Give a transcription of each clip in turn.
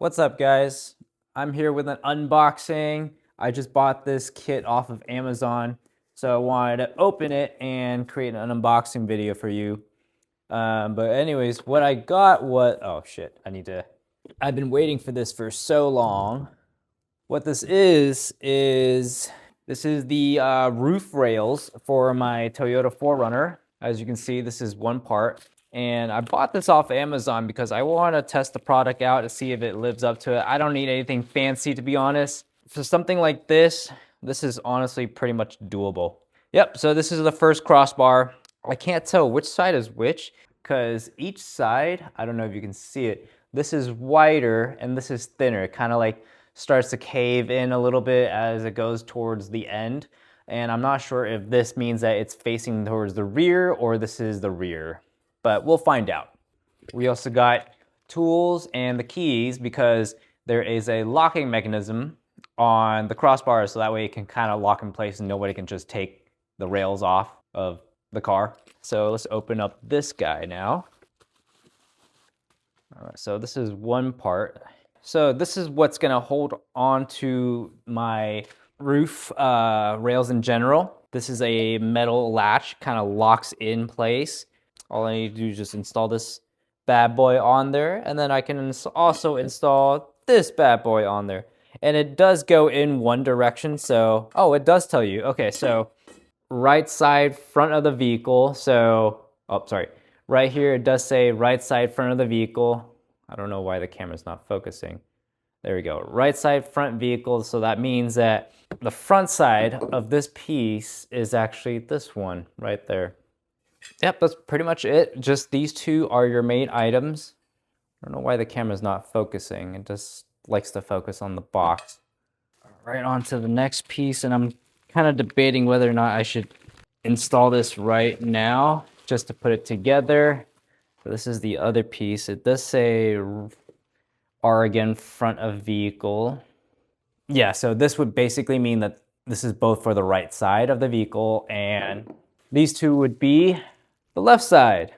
What's up, guys? I'm here with an unboxing. I just bought this kit off of Amazon, so I wanted to open it and create an unboxing video for you. But anyways, what I got was, oh shit, I've been waiting for this for so long. What this is this is the roof rails for my Toyota 4Runner. As you can see, this is one part. And I bought this off Amazon because I want to test the product out to see if it lives up to it. I don't need anything fancy, to be honest. For something like this is honestly pretty much doable. Yep, so this is the first crossbar. I can't tell which side is which because each side, I don't know if you can see it, this is wider and this is thinner. It kind of like starts to cave in a little bit as it goes towards the end. And I'm not sure if this means that it's facing towards the rear or this is the rear, but we'll find out. We also got tools and the keys because there is a locking mechanism on the crossbar, so that way it can kind of lock in place and nobody can just take the rails off of the car. So let's open up this guy now. All right, so this is one part. So this is what's gonna hold on to my roof rails in general. This is a metal latch, kind of locks in place. All I need to do is just install this bad boy on there, and then I can also install this bad boy on there. And it does go in one direction, so, oh, it does tell you. Okay, so right side front of the vehicle. So, oh, sorry. Right here, it does say right side front of the vehicle. I don't know why the camera's not focusing. There we go. Right side front vehicle. So that means that the front side of this piece is actually this one right there. Yep, that's pretty much it. Just these two are your main items. I don't know why the camera's not focusing. It just likes to focus on the box. Right on to the next piece, and I'm kind of debating whether or not I should install this right now just to put it together. This is the other piece. It does say R again, front of vehicle. Yeah, so this would basically mean that this is both for the right side of the vehicle, and these two would be the left side.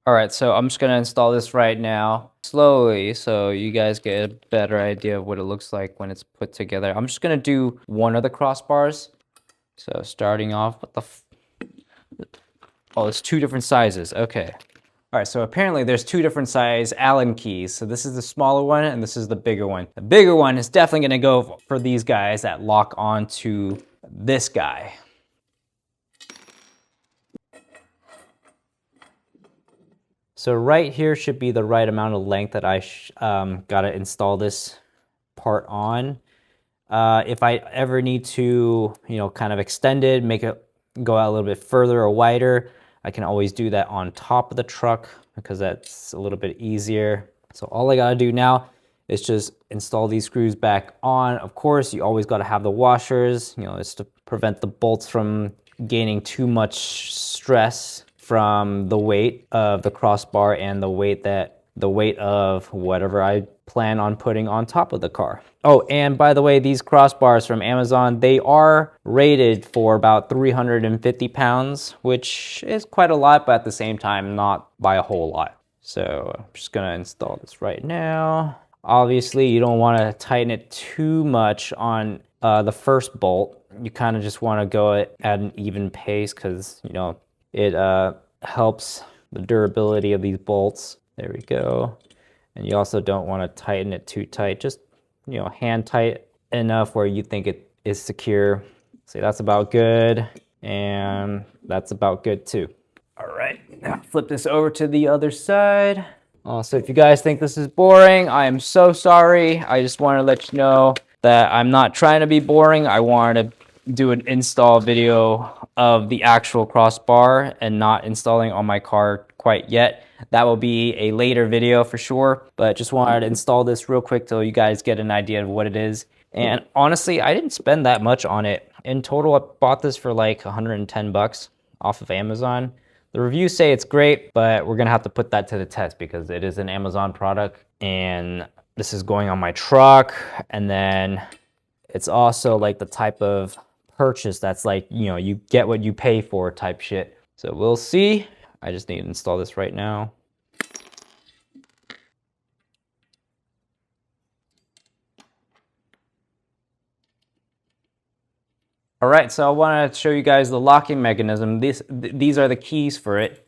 All right, so I'm just gonna install this right now, slowly, so you guys get a better idea of what it looks like when it's put together. I'm just gonna do one of the crossbars. So starting off with oh, it's two different sizes, okay. All right, so apparently there's two different size Allen keys. So this is the smaller one and this is the bigger one. The bigger one is definitely gonna go for these guys that lock onto this guy. So right here should be the right amount of length that I gotta install this part on. If I ever need to, kind of extend it, make it go out a little bit further or wider, I can always do that on top of the truck because that's a little bit easier. So all I gotta do now is just install these screws back on. Of course, you always gotta have the washers, it's to prevent the bolts from gaining too much stress from the weight of the crossbar and the weight of whatever I plan on putting on top of the car. Oh, and by the way, these crossbars from Amazon, they are rated for about 350 pounds, which is quite a lot, but at the same time, not by a whole lot. So I'm just gonna install this right now. Obviously, you don't wanna tighten it too much on the first bolt. You kind of just wanna go at an even pace because, it helps the durability of these bolts. There we go. And you also don't want to tighten it too tight. Just, hand tight enough where you think it is secure. See, that's about good. And that's about good too. All right, now flip this over to the other side. So if you guys think this is boring, I am so sorry. I just want to let you know that I'm not trying to be boring. I wanted to do an install video of the actual crossbar and not installing on my car quite yet. That will be a later video for sure, but just wanted to install this real quick so you guys get an idea of what it is. And honestly, I didn't spend that much on it. In total, I bought this for like 110 bucks off of Amazon. The reviews say it's great, but we're gonna have to put that to the test because it is an Amazon product and this is going on my truck. And then it's also like the type of purchase that's like, you get what you pay for type shit. So we'll see. I just need to install this right now. All right, so I want to show you guys the locking mechanism. These are the keys for it.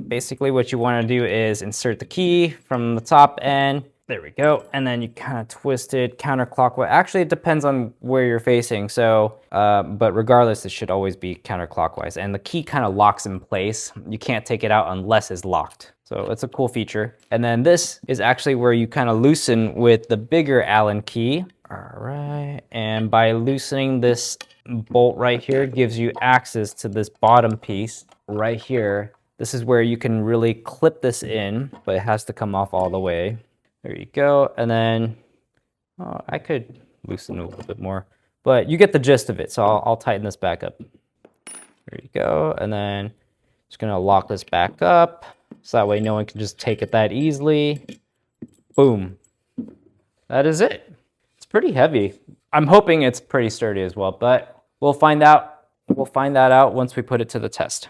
Basically what you want to do is insert the key from the top end. There we go. And then you kind of twist it counterclockwise. Actually, it depends on where you're facing. So, but regardless, it should always be counterclockwise. And the key kind of locks in place. You can't take it out unless it's locked. So it's a cool feature. And then this is actually where you kind of loosen with the bigger Allen key. All right. And by loosening this bolt right here, gives you access to this bottom piece right here. This is where you can really clip this in, but it has to come off all the way. There you go. And then I could loosen it a little bit more, but you get the gist of it. So I'll tighten this back up. There you go. And then just gonna lock this back up. So that way no one can just take it that easily. Boom. That is it. It's pretty heavy. I'm hoping it's pretty sturdy as well, but we'll find out. We'll find that out once we put it to the test.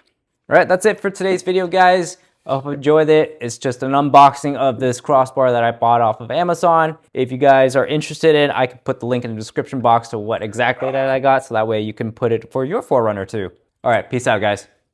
All right, that's it for today's video, guys. I hope you enjoyed it. It's just an unboxing of this crossbar that I bought off of Amazon. If you guys are interested in, I can put the link in the description box to what exactly that I got, so that way you can put it for your Forerunner too. All right, peace out, guys.